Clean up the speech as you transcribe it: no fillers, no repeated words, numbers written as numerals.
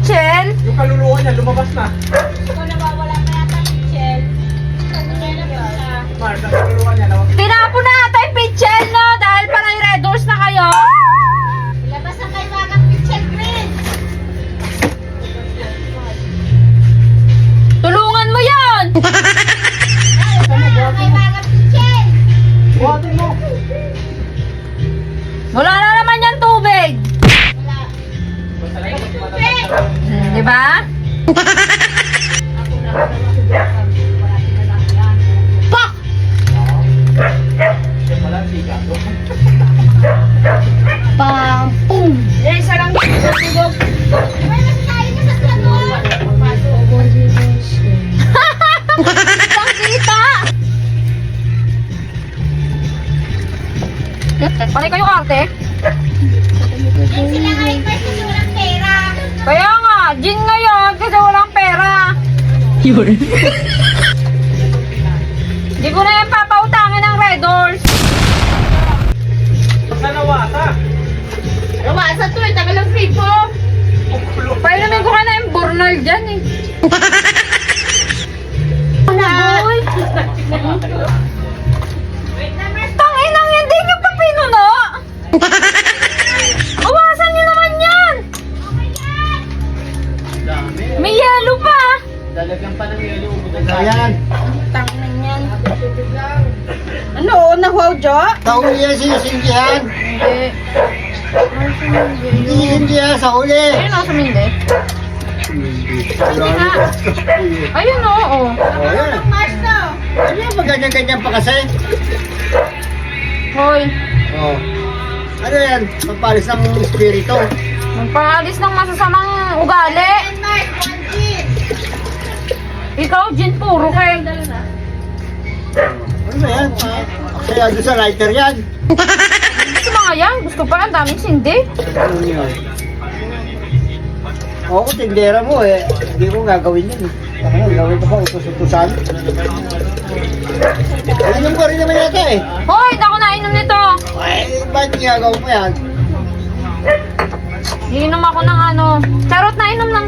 Pichel? Yung kaluluwa niya, lumabas na. Kung nawawala pa yata si Michelle. Mark, ang kaluluwa niya, nawag. Tinapon na ata yung Pichel, no? Dahil parang Red Doors na kayo. Ilabas ang kay Wagang Michelle Green. Tulungan mo yon. Kay Wagang Michelle. Buhatin mo. Wala na naman yung tubig. Di ba? Pak! Walang siga. Pam! Pum! Eh, isa lang dito. Tugog. May nasinayin ka sa salon. Isang kita! Pati kayo arte? Sila nga yung person yung walang pera. Kaya nga, gin ngayon kasi walang pera. Yun. Di ko na yan papautangin ng Red Doors. Sa nawasa. Lumasa to eh, tagal ng frigo. Painumin ko ka na yung Burnal dyan eh. Boy. Tanginang hindi nyo pa pinuno. Awasan nyo naman yan. Dami. May yelo pa. Dalagyan pa ng yelo. Ayan. Tanginan yan. Ano, nahuaw Jo? Sa huli yan sisindihan. Hindi. Hindi sindihan sa huli. Ayun o, sumindi. Ayun o, oo. O yan. Mars to. Ano yan? Ganyan-ganyan pa kasi. Hoy, O. Ano yan? Pagpalis ng espiritu. magpaalis ng masasamang ugali. Mars, 1 gin. Ikaw, Jin, puro kay. Ano ba yan? Kaya doon sa lighter yan. Gusto mga yan, gusto pa, ang daming sindi. Ano yan? Oo, kung tindera mo eh. Hindi ko gagawin yun eh. Ano, gawin ko pa utos-utusan. Inom ko rin naman yata eh. Hoy, hindi ako nainom nito. Ay, ba't ginagawa mo yan? Iinom ako ng ano. Charot na inom lang